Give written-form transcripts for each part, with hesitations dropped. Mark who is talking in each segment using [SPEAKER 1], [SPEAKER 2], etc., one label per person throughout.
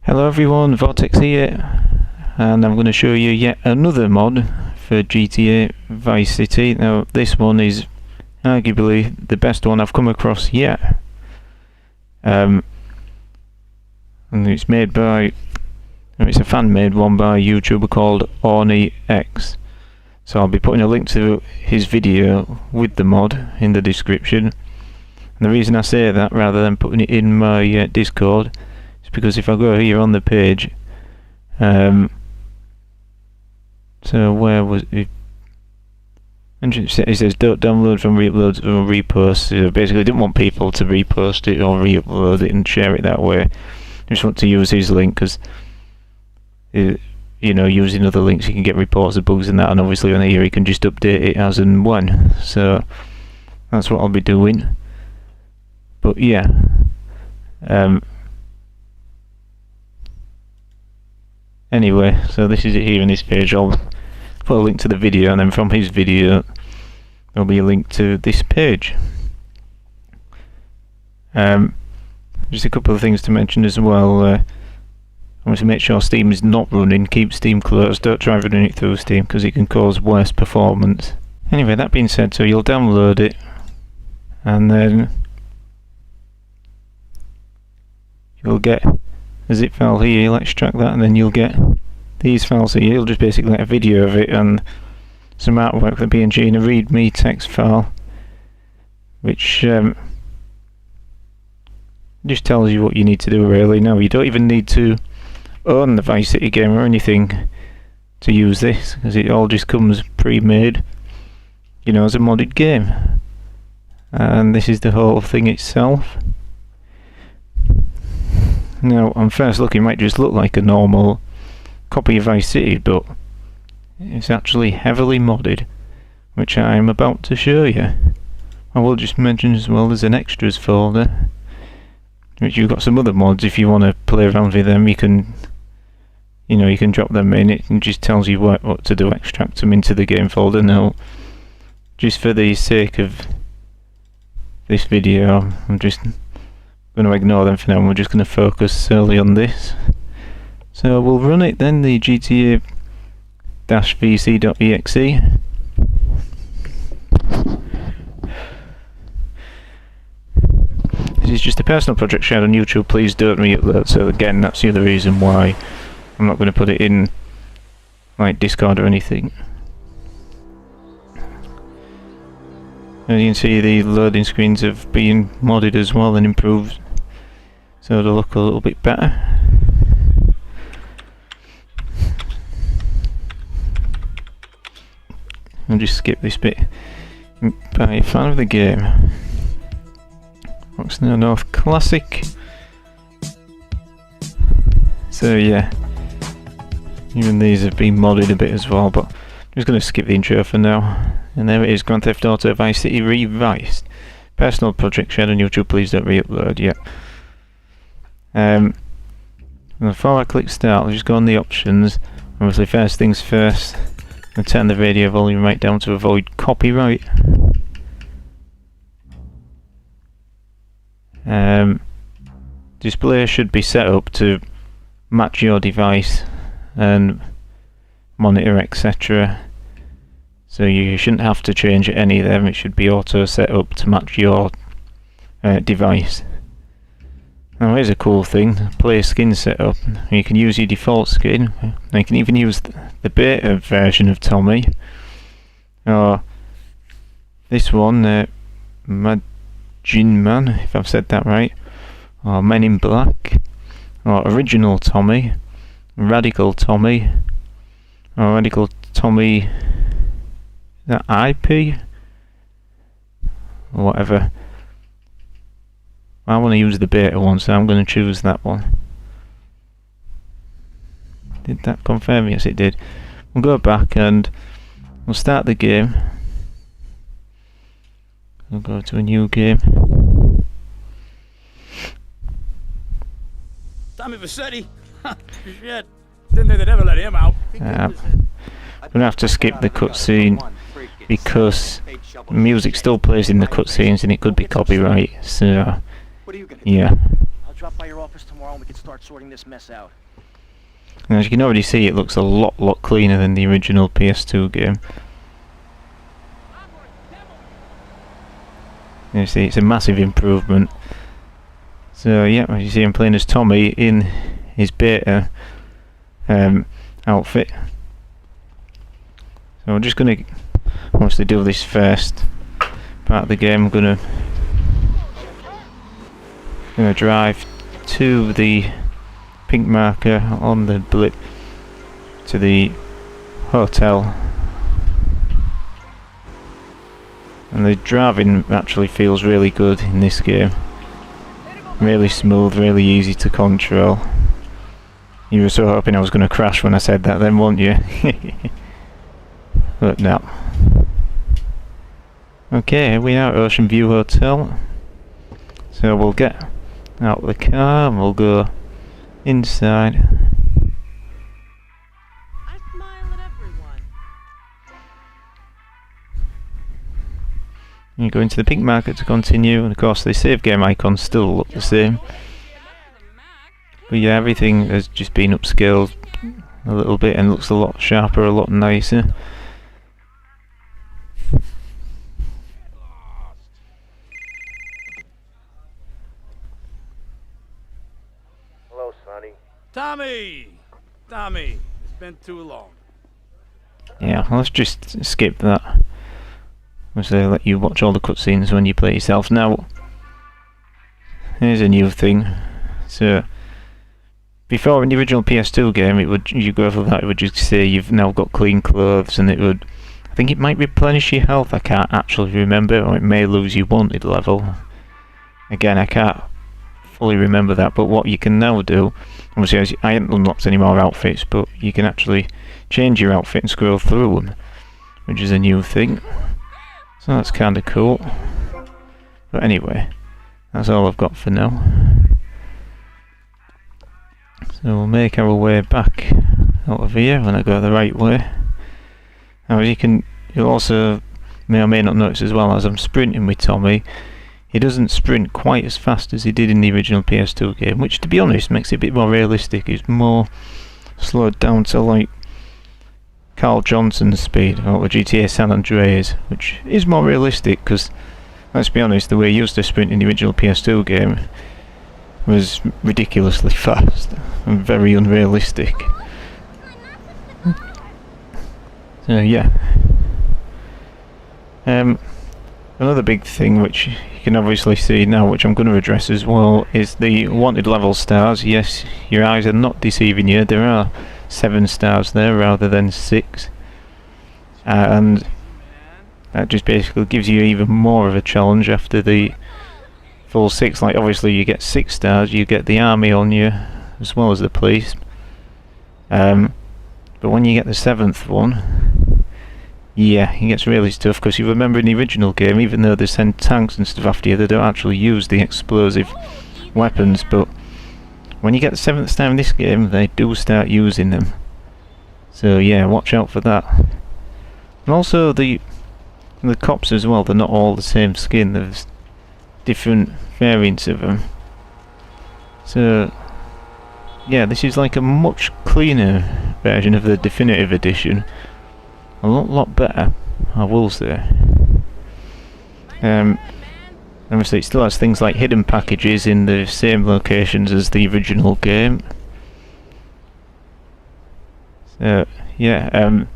[SPEAKER 1] Hello everyone, Vortex here, and I'm going to show you yet another mod for GTA Vice City. Now this one is arguably the best one I've come across yet, and it's made by, it's a fan-made one by a YouTuber called Orni X. So I'll be putting a link to his video with the mod in the description. And the reason I say that rather than putting it in my Discord, because if I go here on the page, so where was it? It says don't download from re-uploads or repost. So basically, I didn't want people to repost it or re-upload it and share it that way. I just want to use his link because, you know, using other links you can get reports of bugs and that, and obviously on here you can just update it as and when. So that's what I'll be doing. But yeah. Anyway, so this is it here in this page. I'll put a link to the video, and then from his video there'll be a link to this page. Just a couple of things to mention as well. I want to make sure Steam is not running. Keep Steam closed. Don't try running it through Steam because it can cause worse performance. Anyway, that being said, so you'll download it, and then you'll get a zip file here. You'll extract that, and then you'll get these files here. You'll just basically get a video of it and some artwork for the PNG in a readme text file, which just tells you what you need to do really. Now you don't even need to own the Vice City game or anything to use this, because it all just comes pre-made, you know, as a modded game. And this is the whole thing itself. Now, on first look, it might just look like a normal copy of Vice City, but it's actually heavily modded, which I'm about to show you. I will just mention as well, there's an extras folder, which you've got some other mods. If you want to play around with them, you can, you know, you can drop them in. It just tells you what to do, extract them into the game folder. Now, just for the sake of this video, I'm just going to ignore them for now, and we're just going to focus solely on this. So we'll run it then, the GTA-vc.exe. This is just a personal project shared on YouTube. Please don't re-upload. So again, that's the other reason why I'm not going to put it in like Discord or anything. As you can see, the loading screens have been modded as well and improved, so it'll look a little bit better. I'll just skip this bit. By a fan of the game, Oxnard North Classic. So yeah, even these have been modded a bit as well, but I'm just going to skip the intro for now. And there it is, Grand Theft Auto Vice City Reviced. Personal project shared on YouTube, please don't re-upload yet. Before I click start, I'll just go on the options. Obviously, first things first, I'll turn the radio volume right down to avoid copyright. Display should be set up to match your device and monitor, etc. So you shouldn't have to change any of them. It should be auto set up to match your device. Now here's a cool thing, play skin setup. You can use your default skin. You can even use the beta version of Tommy, or this one, Majin Man, if I've said that right, or Men in Black, or Original Tommy, Radical Tommy, or Radical Tommy, is that IP? Or whatever. I want to use the beta one, so I'm going to choose that one. Did that confirm? Yes, it did. We'll go back and we'll start the game. We'll go to a new game.
[SPEAKER 2] Tommy vicecity. Shit. Didn't think they'd ever let him out.
[SPEAKER 1] I'm going to have to skip the cutscene. because music still plays in the cutscenes and it could be copyright, so yeah.
[SPEAKER 2] I'll drop by your office tomorrow and we can start sorting this mess out.
[SPEAKER 1] And as you can already see, it looks a lot cleaner than the original PS2 game. You see, it's a massive improvement. So yeah, as you see, I'm playing as Tommy in his beta outfit. So I'm just going to obviously do this first part of the game. I'm going to drive to the pink marker on the blip to the hotel, and the driving actually feels really good in this game. Really smooth, really easy to control. You were so hoping I was going to crash when I said that then, weren't you? But no. Okay, we are at Ocean View Hotel. So we'll get out of the car and we'll go inside.
[SPEAKER 3] I smile at everyone.
[SPEAKER 1] You go into the pink market to continue, and of course the save game icons still look the same. But yeah, everything has just been upscaled a little bit and looks a lot sharper, a lot nicer.
[SPEAKER 2] Hello, Sonny.
[SPEAKER 4] Tommy, it's been too long.
[SPEAKER 1] Yeah, let's just skip that. Obviously, I'll let you watch all the cutscenes when you play yourself. Now, here's a new thing. So, before in the original PS2 game, you go for that, it would just say you've now got clean clothes, and it would, I think it might replenish your health. I can't actually remember, or it may lose your wanted level. Again, I can't fully remember that. But what you can now do, obviously, I haven't unlocked any more outfits, but you can actually change your outfit and scroll through them, which is a new thing. So that's kind of cool. But anyway, that's all I've got for now. So we'll make our way back out of here when I go the right way. Now you'll also may or may not notice as well, as I'm sprinting with Tommy, he doesn't sprint quite as fast as he did in the original PS2 game, which to be honest makes it a bit more realistic. It's more slowed down to like Carl Johnson's speed, or GTA San Andreas, which is more realistic because, let's be honest, the way he used to sprint in the original PS2 game was ridiculously fast and very unrealistic. So yeah. Another big thing which you can obviously see now, which I'm going to address as well, is the wanted level stars. Yes, your eyes are not deceiving you, there are 7 stars there rather than 6, and that just basically gives you even more of a challenge after the full 6. Like obviously you get 6 stars, you get the army on you as well as the police, but when you get the 7th one, yeah, it gets really tough, because you remember in the original game, even though they send tanks and stuff after you, they don't actually use the explosive weapons, but when you get the 7th star in this game, they do start using them. So yeah, watch out for that. And also the cops as well, they're not all the same skin, there's different variants of them. So yeah, this is like a much cleaner version of the definitive edition. A lot better, I will say. Obviously it still has things like hidden packages in the same locations as the original game. So yeah, and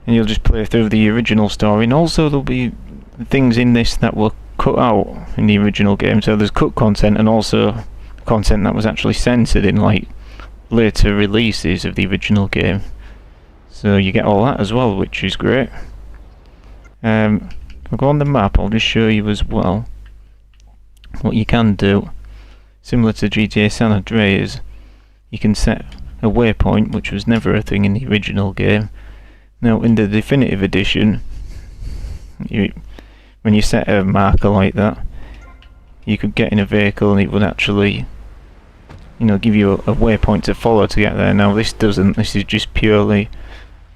[SPEAKER 1] you'll just play through the original story, and also there'll be things in this that were cut out in the original game. So there's cut content and also content that was actually censored in like later releases of the original game. So you get all that as well, which is great. I'll go on the map, I'll just show you as well what you can do. Similar to GTA San Andreas, you can set a waypoint, which was never a thing in the original game. Now in the definitive edition, when you set a marker like that, you could get in a vehicle and it would actually, give you a waypoint to follow to get there. Now this doesn't, this is just purely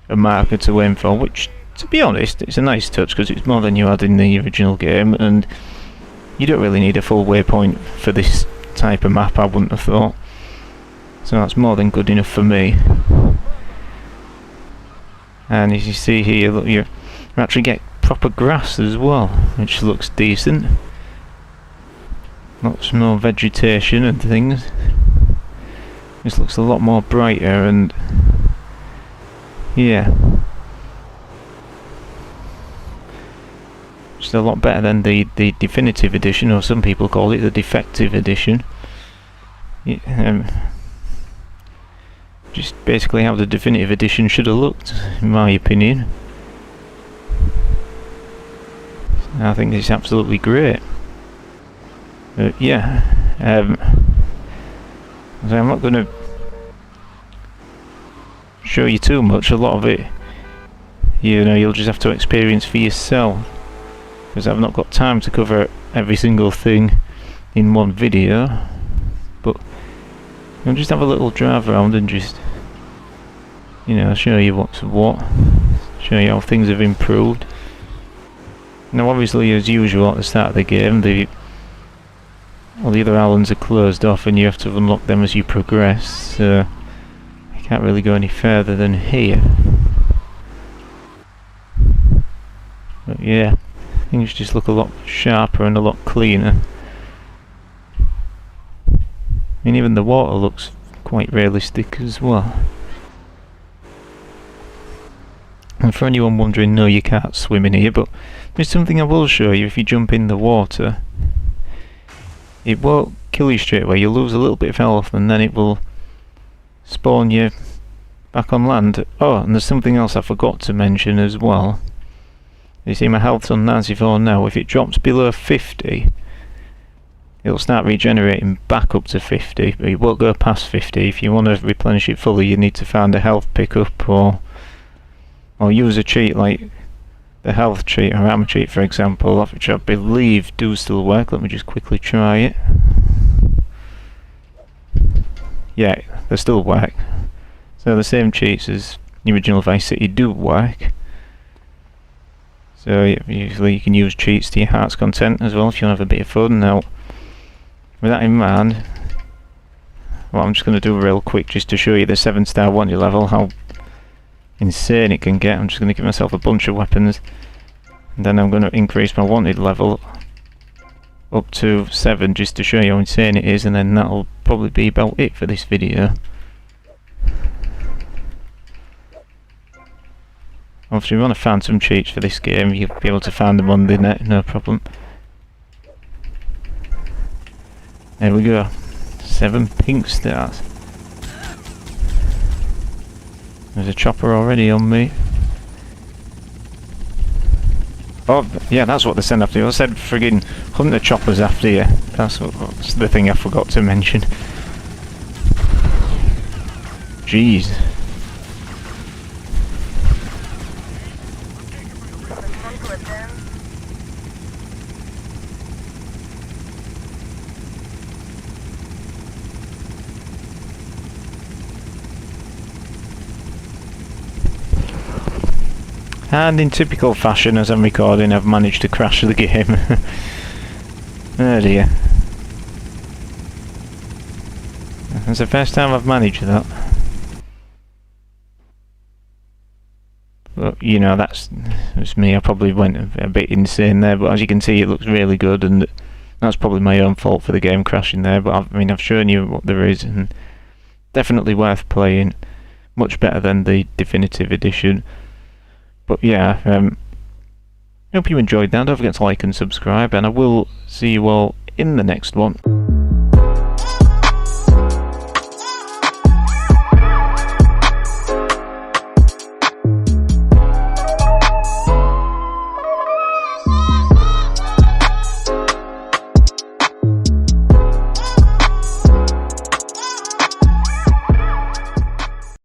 [SPEAKER 1] a marker to aim for, which to be honest, it's a nice touch because it's more than you had in the original game, and you don't really need a full waypoint for this type of map, I wouldn't have thought. So that's more than good enough for me. And as you see here, look, you actually get proper grass as well, which looks decent. Lots more vegetation and things. This looks a lot more brighter and yeah, just a lot better than the definitive edition, or some people call it the defective edition. Just basically how the definitive edition should have looked, in my opinion. I think it's absolutely great. But yeah, so I'm not going to show you too much. A lot of it, you know, you'll just have to experience for yourself, because I've not got time to cover every single thing in one video. But I'll just have a little drive around and just, you know, show you what's what, show you how things have improved. Now obviously, as usual at the start of the game, all the other islands are closed off and you have to unlock them as you progress, so you can't really go any further than here. But yeah, things just look a lot sharper and a lot cleaner. I mean, even the water looks quite realistic as well. And for anyone wondering, no, you can't swim in here, but there's something I will show you. If you jump in the water, it won't kill you straight away. You'll lose a little bit of health and then it will spawn you back on land. Oh, and there's something else I forgot to mention as well. You see my health's on 94 now. If it drops below 50, it'll start regenerating back up to 50, but it won't go past 50. If you want to replenish it fully, you need to find a health pickup or use a cheat like the health cheat or armor cheat, for example, which I believe do still work. Let me just quickly try it. Yeah, they still work. So the same cheats as the original Vice City do work. So usually you can use cheats to your heart's content as well if you want to have a bit of fun. Now, with that in mind, what I'm just going to do real quick just to show you the 7-star wonder level, how insane it can get. I'm just going to give myself a bunch of weapons, and then I'm going to increase my wanted level up to 7 just to show you how insane it is, and then that'll probably be about it for this video. Obviously, if you want to find some cheats for this game, you'll be able to find them on the net, no problem. There we go, 7 pink stars. There's a chopper already on me. Oh, yeah, that's what they sent after you. I said friggin' hunter choppers after you. That's the thing I forgot to mention. Jeez. And in typical fashion, as I'm recording, I've managed to crash the game. Oh dear. That's the first time I've managed that. But, you know, that's me. I probably went a bit insane there, but as you can see, it looks really good, and that's probably my own fault for the game crashing there. But I mean, I've shown you what there is, and definitely worth playing. Much better than the definitive edition. But yeah, hope you enjoyed that. Don't forget to like and subscribe, and I will see you all in the next one.